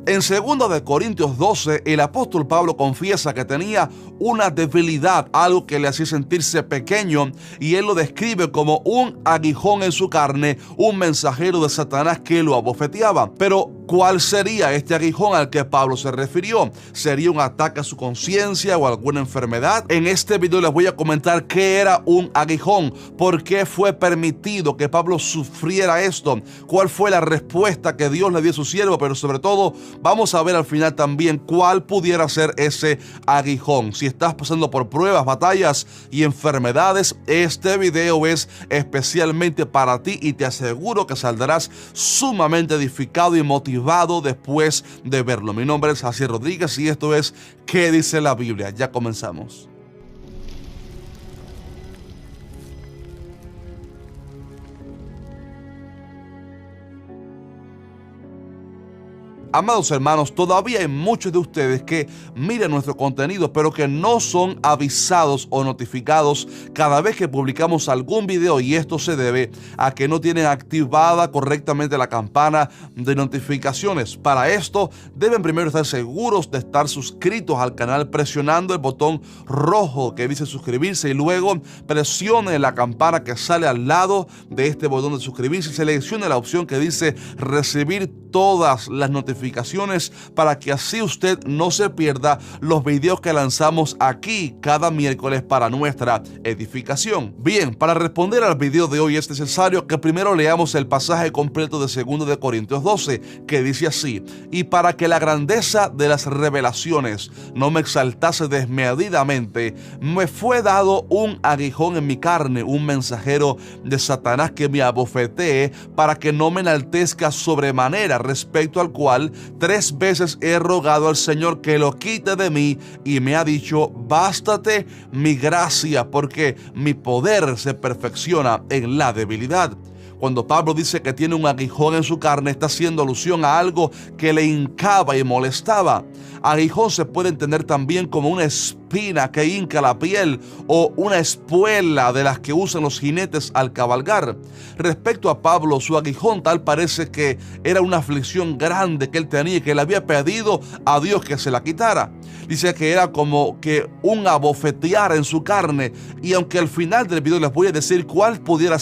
En 2 de Corintios 12, el apóstol Pablo confiesa que tenía una debilidad, algo que le hacía sentirse pequeño, y él lo describe como un aguijón en su carne, un mensajero de Satanás que lo abofeteaba. Pero, ¿cuál sería este aguijón al que Pablo se refirió? ¿Sería un ataque a su conciencia o alguna enfermedad? En este video les voy a comentar qué era un aguijón, por qué fue permitido que Pablo sufriera esto, cuál fue la respuesta que Dios le dio a su siervo, pero sobre todo vamos a ver al final también cuál pudiera ser ese aguijón. Si estás pasando por pruebas, batallas y enfermedades, este video es especialmente para ti y te aseguro que saldrás sumamente edificado y motivado después de verlo. Mi nombre es Jaciel Rodríguez y esto es ¿Qué dice la Biblia? Ya comenzamos. Amados hermanos, todavía hay muchos de ustedes que miran nuestro contenido, pero que no son avisados o notificados cada vez que publicamos algún video, y esto se debe a que no tienen activada correctamente la campana de notificaciones. Para esto, deben primero estar seguros de estar suscritos al canal presionando el botón rojo que dice suscribirse y luego presione la campana que sale al lado de este botón de suscribirse y seleccione la opción que dice recibir todas las notificaciones para que así usted no se pierda los videos que lanzamos aquí cada miércoles para nuestra edificación. Bien, para responder al video de hoy es necesario que primero leamos el pasaje completo de 2 de Corintios 12, que dice así: y para que la grandeza de las revelaciones no me exaltase desmedidamente, me fue dado un aguijón en mi carne, un mensajero de Satanás que me abofetee para que no me enaltezca sobremanera, respecto al cual 3 veces he rogado al Señor que lo quite de mí, y me ha dicho: bástate mi gracia, porque mi poder se perfecciona en la debilidad. Cuando Pablo dice que tiene un aguijón en su carne, está haciendo alusión a algo que le hincaba y molestaba. Aguijón se puede entender también como una espina que hinca la piel o una espuela de las que usan los jinetes al cabalgar. Respecto a Pablo, su aguijón tal parece que era una aflicción grande que él tenía y que le había pedido a Dios que se la quitara. Dice que era como que un abofetear en su carne, y aunque al final del video les voy a decir cuál pudiera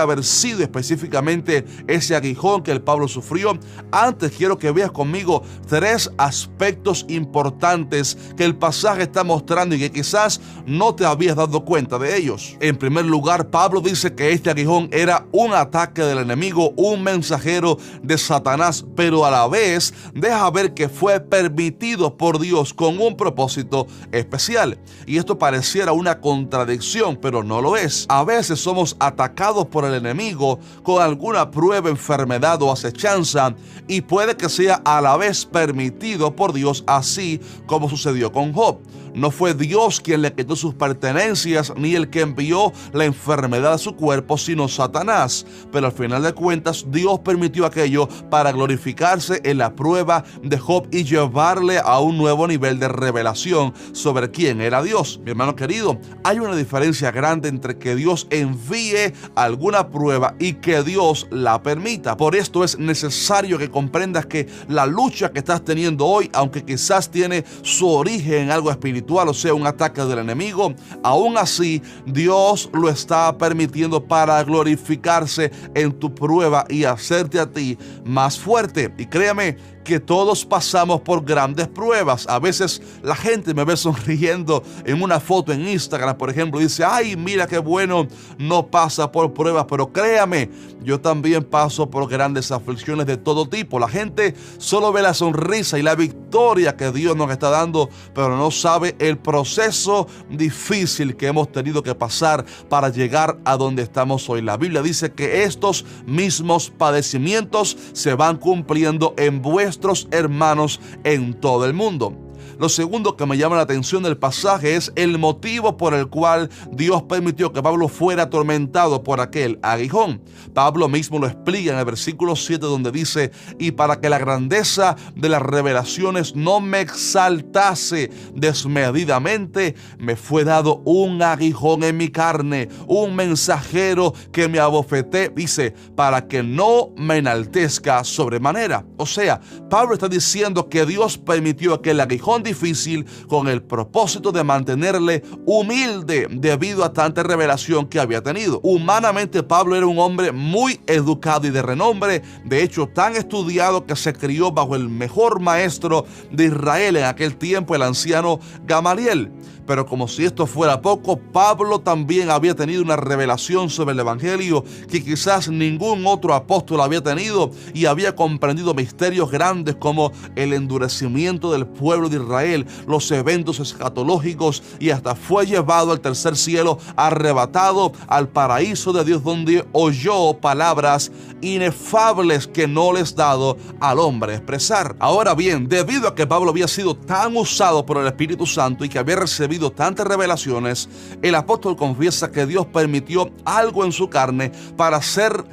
haber sido específicamente ese aguijón que el Pablo sufrió, antes quiero que veas conmigo 3 aspectos importantes que el pasaje está mostrando y que quizás no te habías dado cuenta de ellos. En primer lugar, Pablo dice que este aguijón era un ataque del enemigo, un mensajero de Satanás, pero a la vez deja ver que fue permitido por Dios con un propósito especial. Y esto pareciera una contradicción, pero no lo es. A veces somos atacados por el enemigo con alguna prueba, enfermedad o acechanza, y puede que sea a la vez permitido por Dios, así como sucedió con Job. No fue Dios quien le quitó sus pertenencias ni el que envió la enfermedad a su cuerpo, sino Satanás. Pero al final de cuentas, Dios permitió aquello para glorificarse en la prueba de Job y llevarle a un nuevo nivel de revelación sobre quién era Dios. Mi hermano querido, hay una diferencia grande entre que Dios envíe alguna prueba y que Dios la permita. Por esto es necesario que comprendas que la lucha que estás teniendo hoy, aunque quizás tiene su origen en algo espiritual, o sea, un ataque del enemigo, aún así Dios lo está permitiendo para glorificarse en tu prueba y hacerte a ti más fuerte. Y créame que todos pasamos por grandes pruebas. A veces la gente me ve sonriendo en una foto en Instagram, por ejemplo, y dice: ay, mira qué bueno, no pasa por pruebas. Pero créame, yo también paso por grandes aflicciones de todo tipo. La gente solo ve la sonrisa y la victoria que Dios nos está dando, pero no sabe el proceso difícil que hemos tenido que pasar para llegar a donde estamos hoy. La Biblia dice que estos mismos padecimientos se van cumpliendo en vuestros hermanos en todo el mundo. Lo segundo que me llama la atención del pasaje es el motivo por el cual Dios permitió que Pablo fuera atormentado por aquel aguijón. Pablo mismo lo explica en el versículo 7, donde dice: y para que la grandeza de las revelaciones no me exaltase desmedidamente, me fue dado un aguijón en mi carne, un mensajero que me abofeté, dice, para que no me enaltezca sobremanera. O sea, Pablo está diciendo que Dios permitió aquel aguijón difícil con el propósito de mantenerle humilde debido a tanta revelación que había tenido. Humanamente, Pablo era un hombre muy educado y de renombre, de hecho tan estudiado que se crió bajo el mejor maestro de Israel en aquel tiempo, el anciano Gamaliel. Pero como si esto fuera poco, Pablo también había tenido una revelación sobre el Evangelio que quizás ningún otro apóstol había tenido, y había comprendido misterios grandes como el endurecimiento del pueblo de Israel, los eventos escatológicos, y hasta fue llevado al tercer cielo, arrebatado al paraíso de Dios, donde oyó palabras inefables que no les dado al hombre expresar. Ahora bien, debido a que Pablo había sido tan usado por el Espíritu Santo y que había recibido tantas revelaciones, el apóstol confiesa que Dios permitió algo en su carne para hacer,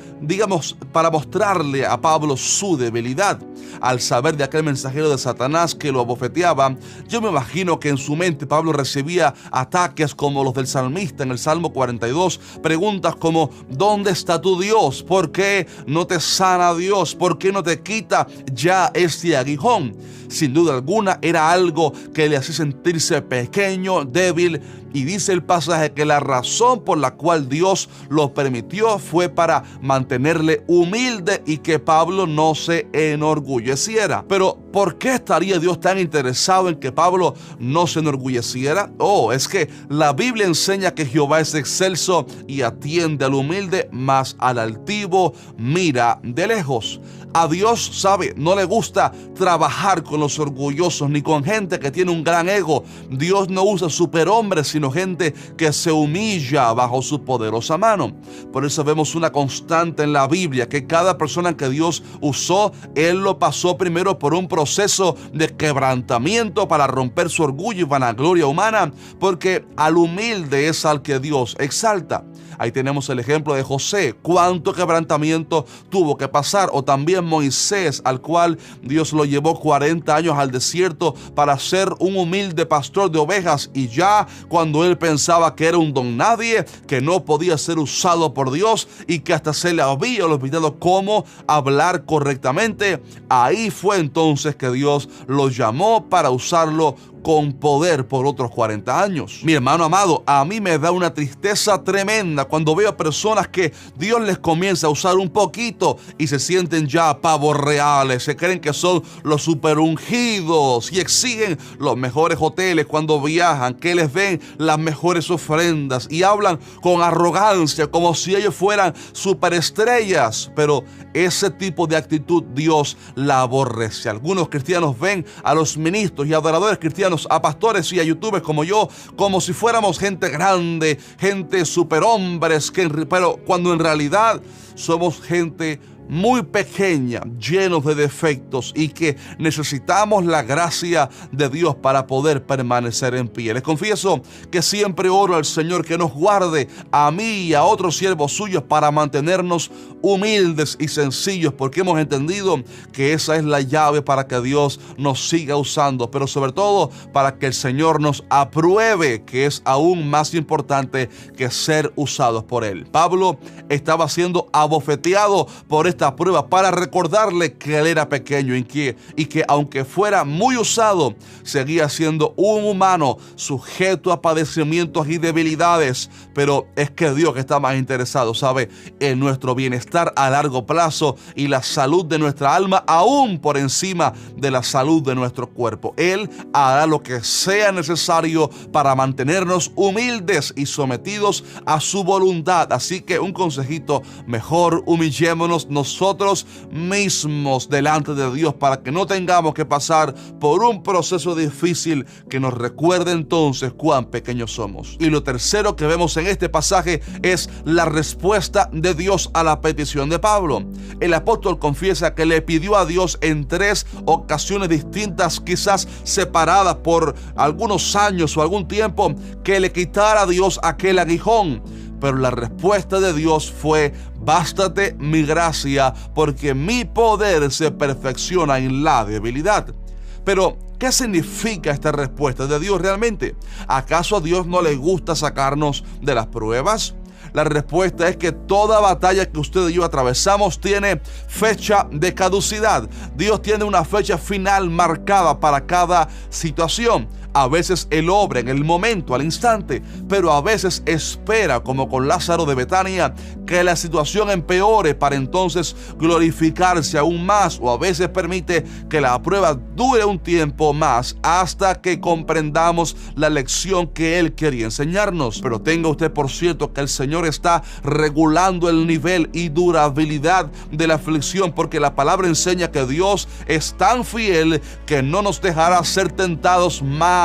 para mostrarle a Pablo su debilidad. Al saber de aquel mensajero de Satanás que lo abofeteaba, yo me imagino que en su mente Pablo recibía ataques como los del salmista en el Salmo 42, preguntas como: ¿dónde está tu Dios? ¿Por qué no te sana Dios? ¿Por qué no te quita ya este aguijón? Sin duda alguna era algo que le hacía sentirse pequeño, débil, y dice el pasaje que la razón por la cual Dios lo permitió fue para mantenerle humilde y que Pablo no se enorgulleciera. Pero ¿por qué estaría Dios tan interesado en que Pablo no se enorgulleciera? Es que la Biblia enseña que Jehová es excelso y atiende al humilde, mas al altivo mira de lejos. A Dios, no le gusta trabajar con los orgullosos ni con gente que tiene un gran ego. Dios no usa superhombres, sino gente que se humilla bajo su poderosa mano. Por eso vemos una constante en la Biblia, que cada persona que Dios usó, Él lo pasó primero por un proceso de quebrantamiento para romper su orgullo y vanagloria humana, porque al humilde es al que Dios exalta. Ahí tenemos el ejemplo de José, cuánto quebrantamiento tuvo que pasar, o también Moisés, al cual Dios lo llevó 40 años al desierto para ser un humilde pastor de ovejas, y ya cuando él pensaba que era un don nadie, que no podía ser usado por Dios y que hasta se le había olvidado cómo hablar correctamente, ahí fue entonces que Dios lo llamó para usarlo con poder por otros 40 años. Mi hermano amado, a mí me da una tristeza tremenda cuando veo a personas que Dios les comienza a usar un poquito y se sienten ya pavos reales, se creen que son los super ungidos y exigen los mejores hoteles cuando viajan, que les den las mejores ofrendas y hablan con arrogancia como si ellos fueran superestrellas. Pero ese tipo de actitud Dios la aborrece. Algunos cristianos ven a los ministros y adoradores cristianos, a pastores y a youtubers como yo, como si fuéramos gente grande, gente superhombres, pero cuando en realidad somos gente muy pequeña, llenos de defectos, y que necesitamos la gracia de Dios para poder permanecer en pie. Les confieso que siempre oro al Señor que nos guarde a mí y a otros siervos suyos para mantenernos humildes y sencillos, porque hemos entendido que esa es la llave para que Dios nos siga usando, pero sobre todo para que el Señor nos apruebe, que es aún más importante que ser usados por Él. Pablo estaba siendo abofeteado por esta prueba para recordarle que él era pequeño y que aunque fuera muy usado, seguía siendo un humano sujeto a padecimientos y debilidades. Pero es que Dios está más interesado, en nuestro bienestar a largo plazo y la salud de nuestra alma aún por encima de la salud de nuestro cuerpo. Él hará lo que sea necesario para mantenernos humildes y sometidos a su voluntad. Así que un consejito: mejor humillémonos nosotros nosotros mismos delante de Dios para que no tengamos que pasar por un proceso difícil que nos recuerde entonces cuán pequeños somos. Y lo tercero que vemos en este pasaje es la respuesta de Dios a la petición de Pablo. El apóstol confiesa que le pidió a Dios en 3 ocasiones distintas, quizás separadas por algunos años o algún tiempo, que le quitara a Dios aquel aguijón. Pero la respuesta de Dios fue: bástate mi gracia, porque mi poder se perfecciona en la debilidad. Pero, ¿qué significa esta respuesta de Dios realmente? ¿Acaso a Dios no le gusta sacarnos de las pruebas? La respuesta es que toda batalla que usted y yo atravesamos tiene fecha de caducidad. Dios tiene una fecha final marcada para cada situación. A veces Él obra en el momento, al instante, pero a veces espera, como con Lázaro de Betania, que la situación empeore para entonces glorificarse aún más, o a veces permite que la prueba dure un tiempo más hasta que comprendamos la lección que Él quería enseñarnos. Pero tenga usted por cierto que el Señor está regulando el nivel y durabilidad de la aflicción, porque la palabra enseña que Dios es tan fiel que no nos dejará ser tentados más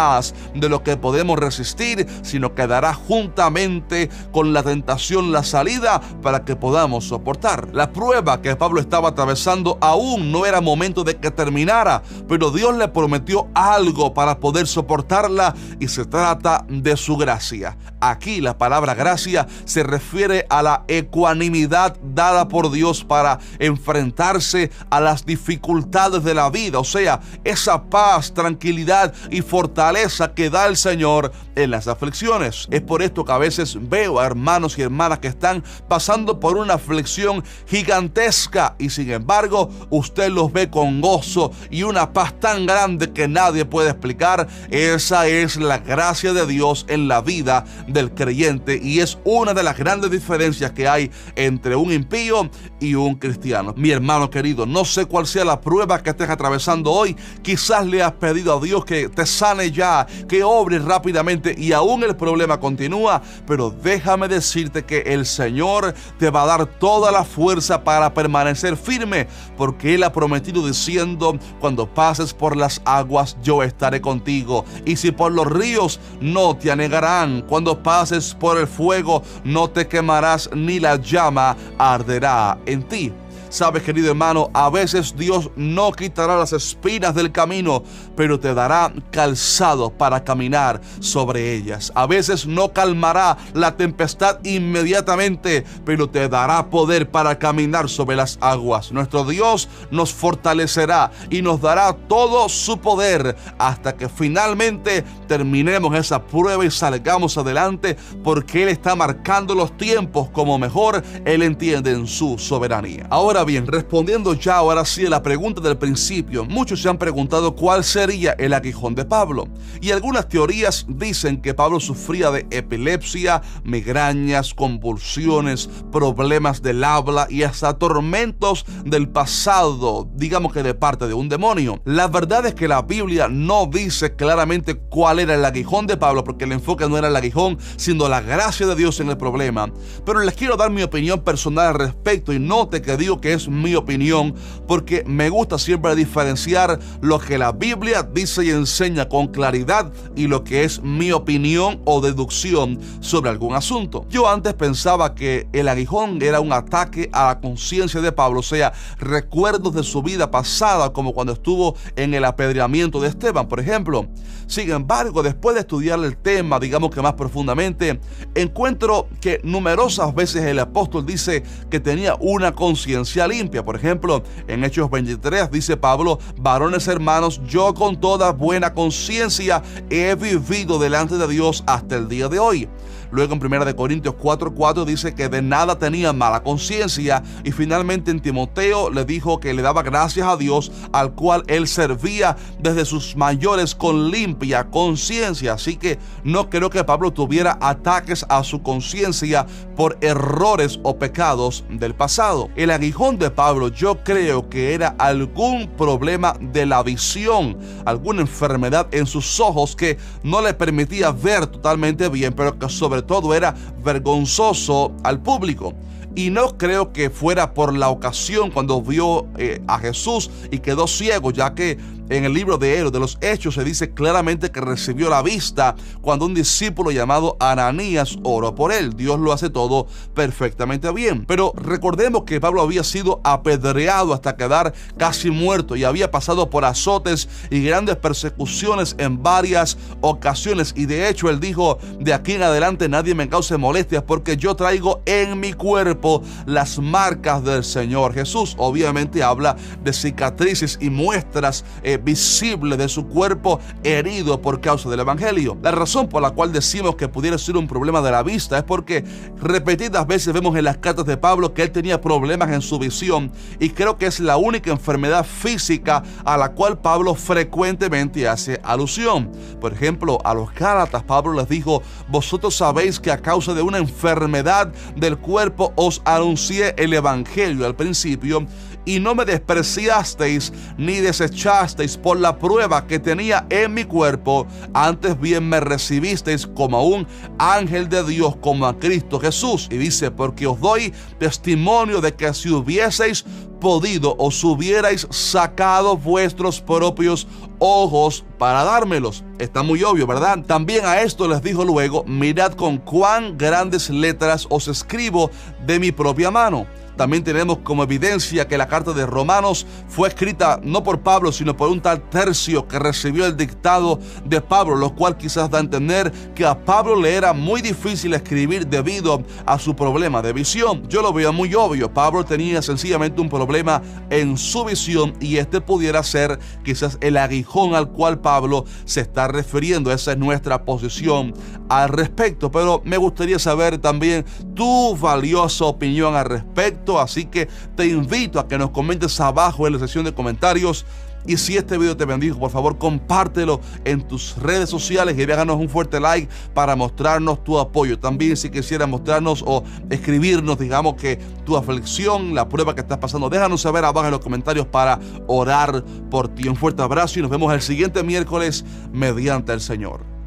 de lo que podemos resistir, sino que dará juntamente con la tentación la salida para que podamos soportar. La prueba que Pablo estaba atravesando aún no era momento de que terminara, pero Dios le prometió algo para poder soportarla, y se trata de su gracia. Aquí la palabra gracia se refiere a la ecuanimidad dada por Dios para enfrentarse a las dificultades de la vida, o sea, esa paz, tranquilidad y fortaleza que da el Señor en las aflicciones. Es por esto que a veces veo a hermanos y hermanas que están pasando por una aflicción gigantesca, y sin embargo usted los ve con gozo y una paz tan grande que nadie puede explicar. Esa es la gracia de Dios en la vida del creyente, y es una de las grandes diferencias que hay entre un impío y un cristiano. Mi hermano querido, no sé cuál sea la prueba que estés atravesando hoy. Quizás le has pedido a Dios que te sane ya, que obre rápidamente, y aún el problema continúa, pero déjame decirte que el Señor te va a dar toda la fuerza para permanecer firme, porque Él ha prometido diciendo: cuando pases por las aguas, yo estaré contigo, y si por los ríos, no te anegarán. Cuando pases por el fuego, no te quemarás, ni la llama arderá en ti. Sabes, querido hermano, a veces Dios no quitará las espinas del camino, pero te dará calzado para caminar sobre ellas. A veces no calmará la tempestad inmediatamente, pero te dará poder para caminar sobre las aguas. Nuestro Dios nos fortalecerá y nos dará todo su poder hasta que finalmente terminemos esa prueba y salgamos adelante, porque Él está marcando los tiempos como mejor Él entiende en su soberanía. Ahora bien, respondiendo ya ahora sí a la pregunta del principio, muchos se han preguntado cuál sería el aguijón de Pablo, y algunas teorías dicen que Pablo sufría de epilepsia, migrañas, convulsiones, problemas del habla y hasta tormentos del pasado, digamos que de parte de un demonio. La verdad es que la Biblia no dice claramente cuál era el aguijón de Pablo, porque el enfoque no era el aguijón, sino la gracia de Dios en el problema. Pero les quiero dar mi opinión personal al respecto, y note que digo que es mi opinión porque me gusta siempre diferenciar lo que la Biblia dice y enseña con claridad y lo que es mi opinión o deducción sobre algún asunto. Yo antes pensaba que el aguijón era un ataque a la conciencia de Pablo, o sea, recuerdos de su vida pasada, como cuando estuvo en el apedreamiento de Esteban, por ejemplo. Sin embargo, después de estudiar el tema, digamos que más profundamente, encuentro que numerosas veces el apóstol dice que tenía una conciencia limpia. Por ejemplo, en Hechos 23 dice Pablo: varones hermanos, yo con toda buena conciencia he vivido delante de Dios hasta el día de hoy. Luego en 1 Corintios 4:4 dice que de nada tenía mala conciencia, y finalmente en Timoteo le dijo que le daba gracias a Dios, al cual él servía desde sus mayores con limpia conciencia. Así que no creo que Pablo tuviera ataques a su conciencia por errores o pecados del pasado. El aguijón de Pablo yo creo que era algún problema de la visión, alguna enfermedad en sus ojos que no le permitía ver totalmente bien, pero que sobre todo era vergonzoso al público. Y no creo que fuera por la ocasión cuando vio a Jesús y quedó ciego, ya que en el libro de los Hechos se dice claramente que recibió la vista cuando un discípulo llamado Ananías oró por él. Dios lo hace todo perfectamente bien. Pero recordemos que Pablo había sido apedreado hasta quedar casi muerto y había pasado por azotes y grandes persecuciones en varias ocasiones. Y de hecho él dijo: de aquí en adelante nadie me cause molestias, porque yo traigo en mi cuerpo las marcas del Señor Jesús. Obviamente habla de cicatrices y muestras visible de su cuerpo herido por causa del evangelio. La razón por la cual decimos que pudiera ser un problema de la vista es porque repetidas veces vemos en las cartas de Pablo que él tenía problemas en su visión, y creo que es la única enfermedad física a la cual Pablo frecuentemente hace alusión. Por ejemplo, a los Gálatas Pablo les dijo: vosotros sabéis que a causa de una enfermedad del cuerpo os anuncié el evangelio al principio, y no me despreciasteis ni desechasteis por la prueba que tenía en mi cuerpo, antes bien me recibisteis como a un ángel de Dios, como a Cristo Jesús. Y dice: porque os doy testimonio de que si hubieseis podido, os hubierais sacado vuestros propios ojos para dármelos. Está muy obvio, ¿verdad? También a esto les dijo luego: mirad con cuán grandes letras os escribo de mi propia mano. También tenemos como evidencia que la carta de Romanos fue escrita no por Pablo, sino por un tal Tercio que recibió el dictado de Pablo, lo cual quizás da a entender que a Pablo le era muy difícil escribir debido a su problema de visión. Yo lo veo muy obvio. Pablo tenía sencillamente un problema en su visión, y este pudiera ser quizás el aguijón al cual Pablo se está refiriendo. Esa es nuestra posición al respecto. Pero me gustaría saber también tu valiosa opinión al respecto. Así que te invito a que nos comentes abajo en la sección de comentarios. Y si este video te bendijo, por favor compártelo en tus redes sociales y déjanos un fuerte like para mostrarnos tu apoyo. También si quisieras mostrarnos o escribirnos, digamos, que tu aflicción, la prueba que estás pasando, déjanos saber abajo en los comentarios para orar por ti. Un fuerte abrazo y nos vemos el siguiente miércoles mediante el Señor.